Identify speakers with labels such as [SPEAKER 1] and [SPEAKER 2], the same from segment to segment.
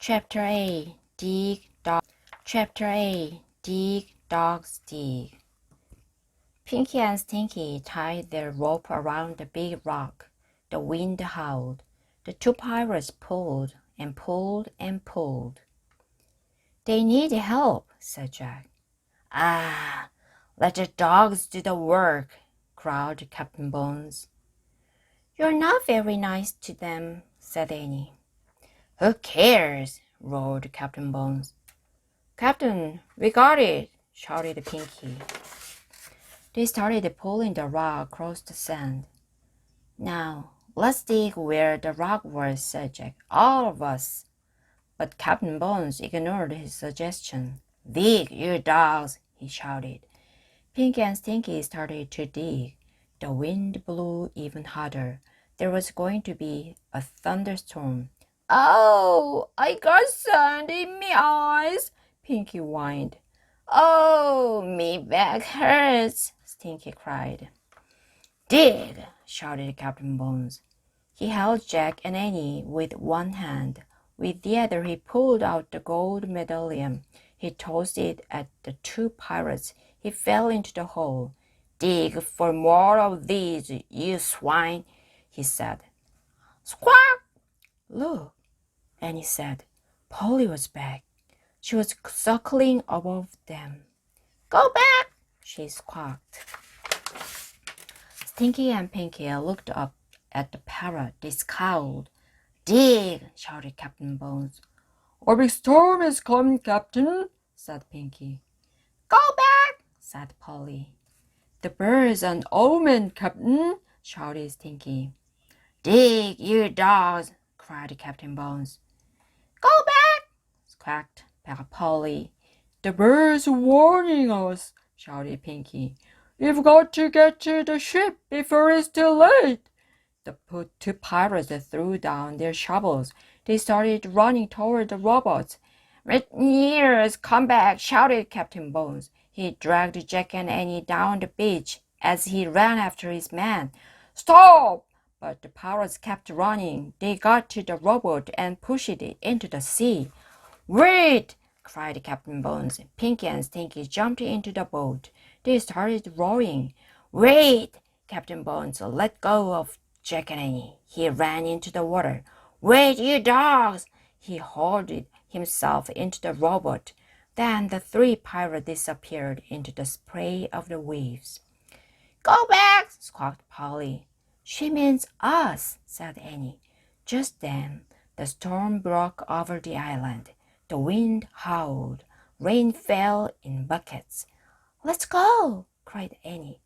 [SPEAKER 1] Chapter A. Dig Dog. Chapter A. Dig Dogs Dig. Pinky and Stinky tied their rope around the big rock. The wind howled. The two pirates pulled and pulled and pulled. They need help, said Jack. Ah, let the dogs do the work, growled Captain Bones. You're not very nice to them, said Annie. Who cares? Roared Captain Bones. Captain, we got it, shouted Pinky. They started pulling the rock across the sand. Now, let's dig where the rock was, said Jack. All of us. But Captain Bones ignored his suggestion. Dig, you dogs, he shouted. Pinky and Stinky started to dig. The wind blew even harder. There was going to be a thunderstorm. Oh, I got sand in my eyes, Pinky whined. Oh, me back hurts, Stinky cried. Dig, shouted Captain Bones. He held Jack and Annie with one hand. With the other, he pulled out the gold medallion. He tossed it at the two pirates. He fell into the hole. Dig for more of these, you swine, he said. Squawk! Look, Annie said. Polly was back. She was suckling above them. Go back, she squawked. Stinky and Pinky looked up at the parrot. They scowled. Dig, shouted Captain Bones. A big storm is coming, Captain, said Pinky. Go back, said Polly. The bird's an omen, Captain, shouted Stinky. Dig, you dogs, cried Captain Bones. Go back, quacked Polly. The bird's warning us, shouted Pinky. You've got to get to the ship before it's too late. The two pirates threw down their shovels. They started running toward the robots. Mutineers, come back, shouted Captain Bones. He dragged Jack and Annie down the beach as he ran after his men. Stop! But the pirates kept running. They got to the rowboat and pushed it into the sea. Wait! Cried Captain Bones. Pinky and Stinky jumped into the boat. They started rowing. Wait! Captain Bones let go of Jack and Annie. He ran into the water. Wait, you dogs! He hauled himself into the rowboat. Then the three pirates disappeared into the spray of the waves. Go back! Squawked Polly. She means us, said Annie. Just then, the storm broke over the island. The wind howled. Rain fell in buckets. Let's go, cried Annie.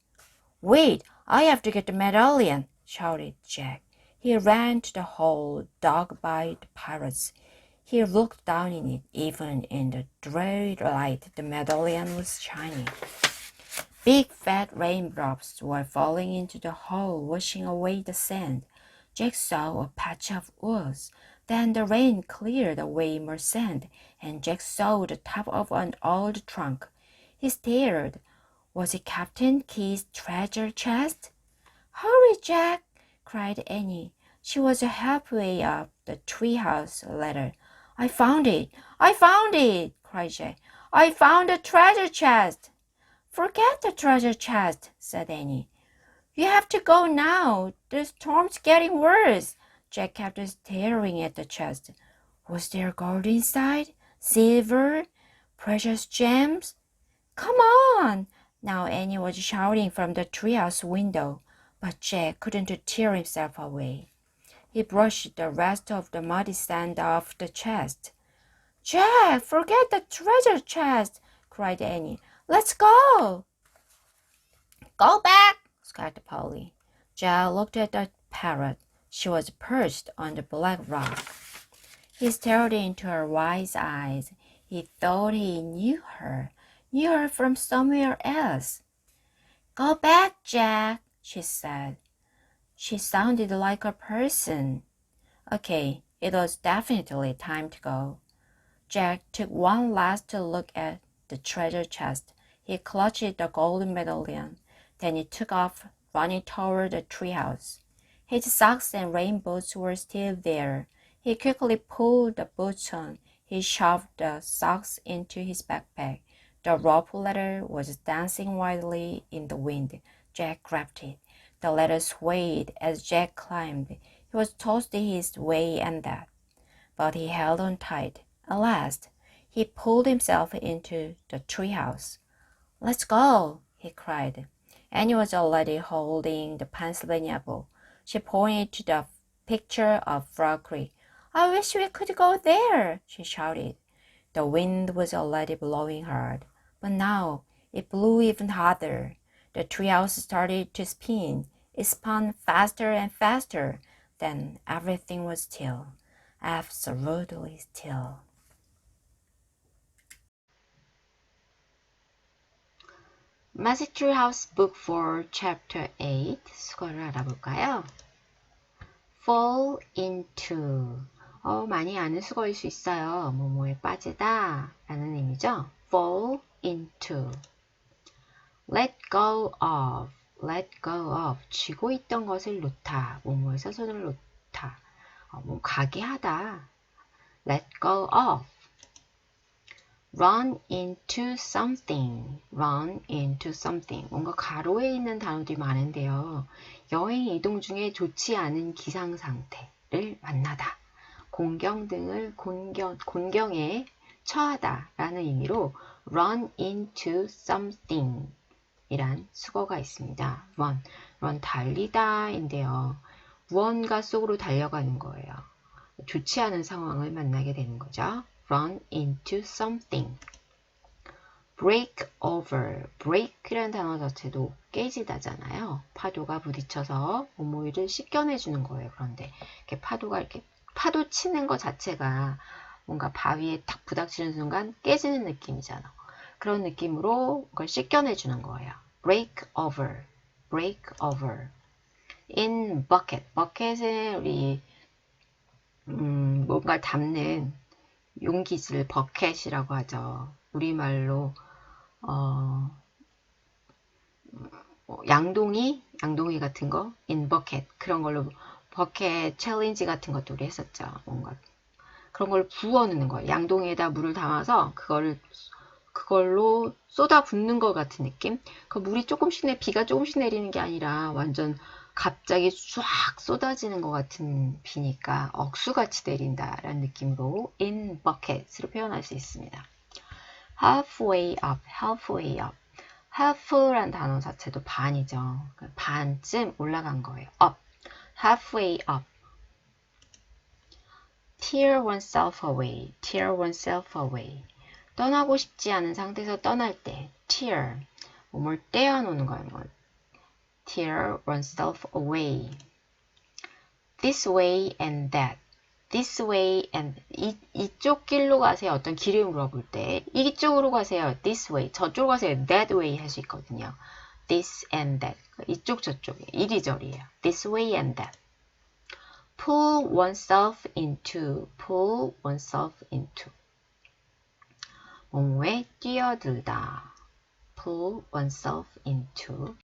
[SPEAKER 1] Wait, I have to get the medallion, shouted Jack. He ran to the hole dug by the pirates. He looked down in it. Even in the dreary light, the medallion was shining. Big fat raindrops were falling into the hole, washing away the sand. Jack saw a patch of woods. Then the rain cleared away more sand, and Jack saw the top of an old trunk. He stared. Was it Captain Key's treasure chest? Hurry, Jack! Cried Annie. She was halfway up the treehouse ladder. I found it! I found it! Cried Jack. I found the treasure chest! Forget the treasure chest, said Annie. You have to go now. The storm's getting worse. Jack kept staring at the chest. Was there gold inside? Silver? Precious gems? Come on! Now Annie was shouting from the treehouse window, but Jack couldn't tear himself away. He brushed the rest of the muddy sand off the chest. Jack, forget the treasure chest, cried Annie. Let's go! Go back, squawked Polly. Jack looked at the parrot. She was perched on the black rock. He stared into her wise eyes. He thought he knew her from somewhere else. Go back, Jack, she said. She sounded like a person. Okay, it was definitely time to go. Jack took one last look at the treasure chest. He clutched the golden medallion. Then he took off, running toward the treehouse. His socks and rain boots were still there. He quickly pulled the boots on. He shoved the socks into his backpack. The rope ladder was dancing wildly in the wind. Jack grabbed it. The ladder swayed as Jack climbed. He was tossed his way and that, but he held on tight. At last, he pulled himself into the treehouse. "Let's go," he cried. Annie was already holding the Pennsylvania book. She pointed to the picture of Frog Creek. "I wish we could go there," she shouted. The wind was already blowing hard, but now it blew even harder. The treehouse started to spin. It spun faster and faster. Then everything was still, absolutely still. 매직트리하우스 Book 4, Chapter 8 수거를 알아볼까요? Fall into 많이 아는 수거일 수 있어요. 뭐뭐에 빠지다 라는 의미죠. Fall into Let go of Let go of 쥐고 있던 것을 놓다. 뭐뭐에서 손을 놓다. 가게 하다. Let go of Run into something. Run into something. 뭔가 가로에 있는 단어들이 많은데요. 여행 이동 중에 좋지 않은 기상 상태를 만나다. 곤경에 처하다 라는 의미로 run into something 이란 수거가 있습니다. run 달리다 인데요. 무언가 속으로 달려가는 거예요. 좋지 않은 상황을 만나게 되는 거죠. run into something. break over. break이라는 단어 자체도 깨지다잖아요. 파도가 부딪혀서 뭐뭐를 씻겨내주는 거예요. 그런데 이렇게 파도 치는 것 자체가 뭔가 바위에 탁 부닥치는 순간 깨지는 느낌이잖아. 그런 느낌으로 그걸 씻겨내주는 거예요. break over. break over. in bucket. bucket은 우리 뭔가 담는 용기질 버켓이라고 하죠. 우리말로 양동이 같은 거 in bucket 그런 걸로 버켓 챌린지 같은 것도 우리 했었죠. 뭔가 그런 걸 부어 넣는 거예요. 양동이에다 물을 담아서 그걸로 쏟아 붓는 것 같은 느낌. 그 물이 비가 조금씩 내리는 게 아니라 완전 갑자기 쫙 쏟아지는 것 같은 비니까 억수같이 내린다라는 느낌으로 in bucket으로 표현할 수 있습니다. halfway up, halfway up. half란 단어 자체도 반이죠. 반쯤 올라간 거예요. up, halfway up. tear oneself away, tear oneself away. 떠나고 싶지 않은 상태에서 떠날 때 tear, 몸을 떼어놓는 거예요. tear oneself away. this way and that. this way and 이쪽 길로 가세요. 어떤 길을 물어볼 때 이쪽으로 가세요. this way. 저쪽으로 가세요. that way 할 수 있거든요. this and that. 이쪽 저쪽에 이리저리예요. this way and that. pull oneself into. pull oneself into. 몸에 뛰어들다. pull oneself into.